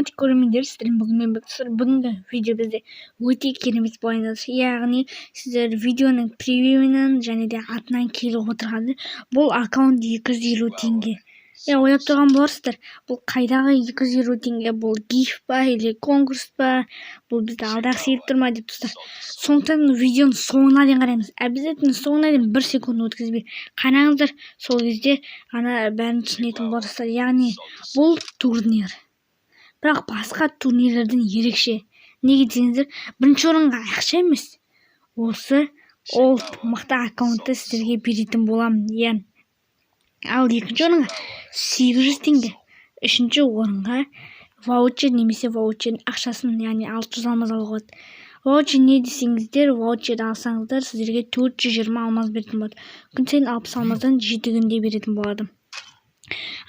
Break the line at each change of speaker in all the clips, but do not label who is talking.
саламатик көрермендер, сіздермен бүгін бүгінгі видео бізде өте керемет болайын. Яғни сіздер видеоның превьюінен және де атынан келіп отырғаны бұл аккаунт 250 теңге. Ойлап тұрған боларсыздар, бұл қайдағы 250 теңге, бұл гиф па или конкурс па, бұл бізді алдағы сейіліп тұрма деп достар. Сондықтан видеоның соңына дейін қараймыз. Обязательно соңына дейін 1 секунд өткізбей қараңыздар, сол кезде ғана бәрін түсінетін боларсыздар. Яғни бұл турнир. Бірақ басқа турнирлерден ерекше. Неге десеңіздер, бірінші орынға ақша емес, осы ол мықты аккаунтты сіздерге беретін боламын. Ал екінші орынға 800 теңге, үшінші орынға ваучер немесе ваучердің ақшасын, яғни 600 алмаз алуға болады. Ваучер не десеңіздер, ваучер алсаңыздар сіздерге 420 алмаз беретін болады. Күн сайын 60 алмаздан 7 күнде беретін болады.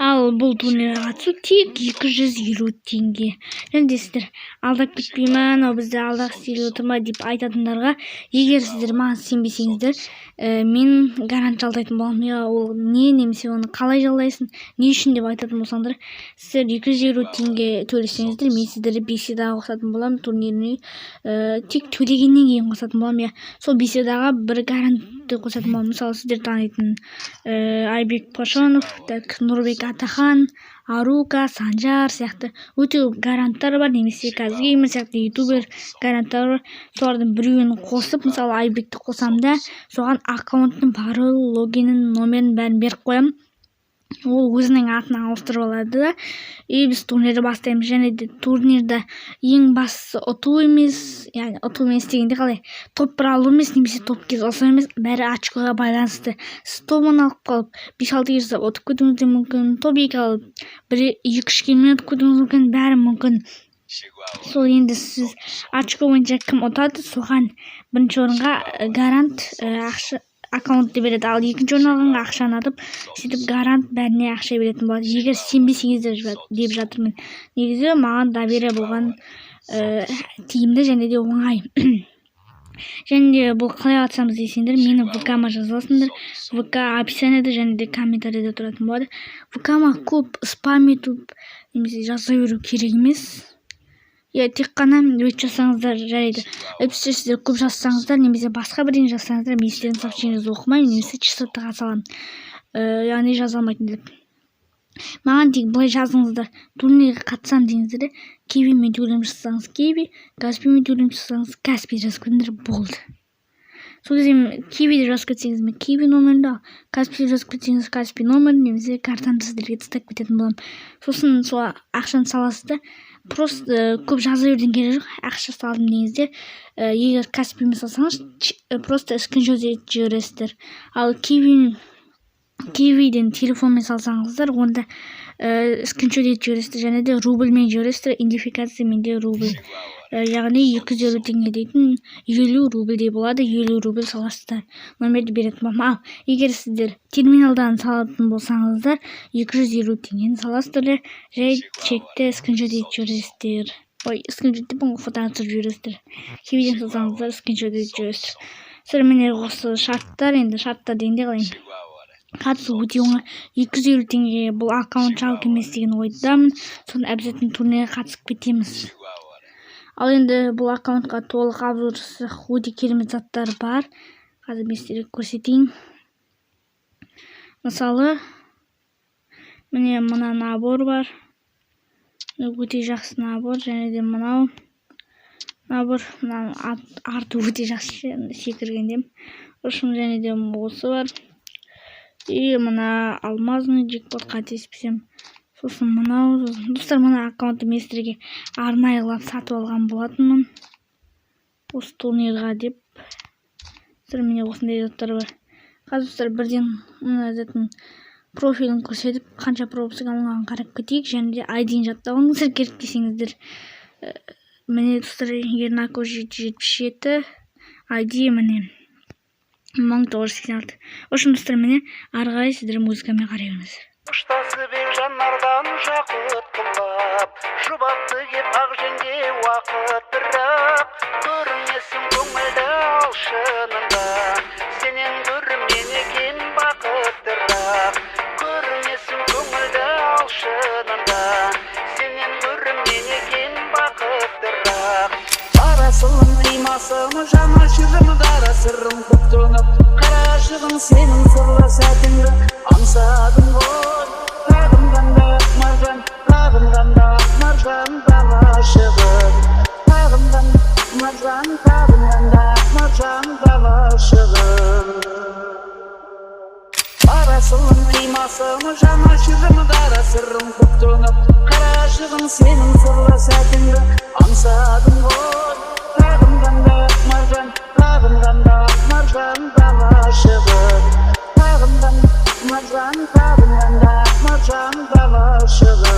Ал бұл турнирға қатысу тек 250 теңге. Және де сіздер алдап кетпеймін, бізді алдағы сейіліп отырма деп айтатындарға, егер сіздер маған сенбесеңіздер, мен гарант жалдайтын боламын. Ол не немесе оны қалай жалдайсың, не үшін деп айтатын болсаңдар, сіздер 250 теңге төлесеңіздер, мен сіздерді беседаға қосатын боламын. Турниріне тек төлегеннен кейін қосатын боламын. Сол беседаға бір гарантты қосатын боламын. Мысалы, сіздер танитын Айбек Пашонов, Нұрбек Атахан, Арука, Санжар сияқты өте гаранттар бар, немесе Казгеймер сияқты ютубер гаранттар бар. Солардың біреуін қосып, мысалы Айбекті қосам да, соған аккаунттың пароль, логинін, номерін бәрін беріп қоямын. Ол өзінің атын ауыстырып алады да, біз турнирді бастаймыз. Және де турнирді ең бастысы ұту емес, яғни ұту емес дегенде қалай, топ бір алу емес, немесе топ кездесу емес, бәрі очкоға байланысты. Сіз тобын алып қалып, 5-6 жасап ұтып кетуіңіз де мүмкін, топ 2 алып, 1-2 келмей ұтып кетуіңіз мүмкін, бәрі мүмкін. Сол енді сіз очко бойынша кім ұтады, соған бірінші орынға гарант аккаунтты береді. Ал екінші орын алғанға ақшаны атып, сөйтіп гарант бәріне ақша беретін болады. Егер сенбесеңіздер деп жатырмын. Негізі маған доверие болған тиімді және де оңай. Және де бұл қалай атсамыз десеңдер, мені ВК-ма жазыласыңдар. ВК описаниеде және де комментарийде тұратын болады. ВК-ма көп спам етіп, немесе жаза беру керек емес. Тек қана өт жасаңыздар жарайды. Әйтпесе сіздер көп жазсаңыздар, немесе басқа бірдеңе жазсаңыздар, мен сіздердің сообщениеңізді оқымаймын, немесе чистотаға саламын. Яғни жаза алмайтын деп. Маған тек былай жазыңыздар, турнирге қатысам деңіздер, Киви-мен төлем жасасаңыз Киви, Каспи-мен төлем жасасаңыз Каспи жазып кетіңдер, болды. Сол кезде Киви жазып кетсеңіз, мен Киви номерінде, Каспи жазып кетсеңіз Каспи номерін, немесе картамды сіздерге тастап кететін боламын. Сосын сол ақшаны саласыздар. Просто көп жаза беруден керек жоқ, ақша салдым деңіздер. Егер Каспимен салсаңыз, просто скриншот жібересіздер. Ал Кивиден телефонмен салсаңыздар, онда скриншот жібересіздер, және де рубльмен жібересіздер, идентификациямен де рубль. Яғни 250 теңге дейтін 50 рубльдей болады, 50 рубль саласыздар. Номерді беретін боламын. Егер сіздер терминалдан салатын болсаңыздар, 250 теңгені саласыздар, жай чекті скриншот жібересіздер. Скриншот деп фото түсіріп жібересіздер. Кивиден салсаңыздар, скриншот жібересіздер. Сіздер міне осы шарттар, енді шарттар дегенде қалай. Қатысу өте оңай. 250 теңге бұл аккаунт жалко емес деген ойдамын. Соны обязательно турнирге қатысып кетеміз. Ал енді бұл аккаунтқа толық обзор жасасақ, өте керемет заттар бар. Қазір мен сіздерге көрсетейін. Мысалы, міне мына набор бар. Өте жақсы набор, және де мынау набор, арты өте жақсы секіргенде. Ұшым және де осы бар. И мына алмазный джекпот қателеспесем. Сосын мынау, достар, мына аккаунтты мен сіздерге арнайылап сатып алған болатынмын. Осы турнирға деп. Сіздер міне осындай заттар бар. Қазір достар бірден заттың профилін көрсетіп, қанша пропуск алынғанын қарап кетейік, және де ID-ін жаттап алыңыздар керек десеңіздер. Міне достар, Ернаков 777, ID міне 1986. Ошын достар, міне ары қарай сіздер музыкамен қарай беріңіздер.
Ұштасып ең жанардан жақұт қылып, жұбатты кеп ақ жеңге уақыт бірақ, көрінесің көңілді алшынында, сенен көрімнен екен бақыттырақ, көрінесің көңілді алшынында, сенен көрімнен екен Parasılın kıymasını janaşırım dara sırrım koptuğunup Karашығым senin sırla сәтіңді аңсадым ғой Тағымғанда маржан, тағымғанда маржан талашығым Тағымған маржан, тағымғанда маржан талашығым Parasılın kıymasını janaşırım dara sırrım koptuğunup Karашығым senin sırla сәтіңді аңсадым ғой Tağımganda marjan, tağımganda marjan dalaşığım Tağımdan marjan, tağımganda marjan dalaşığım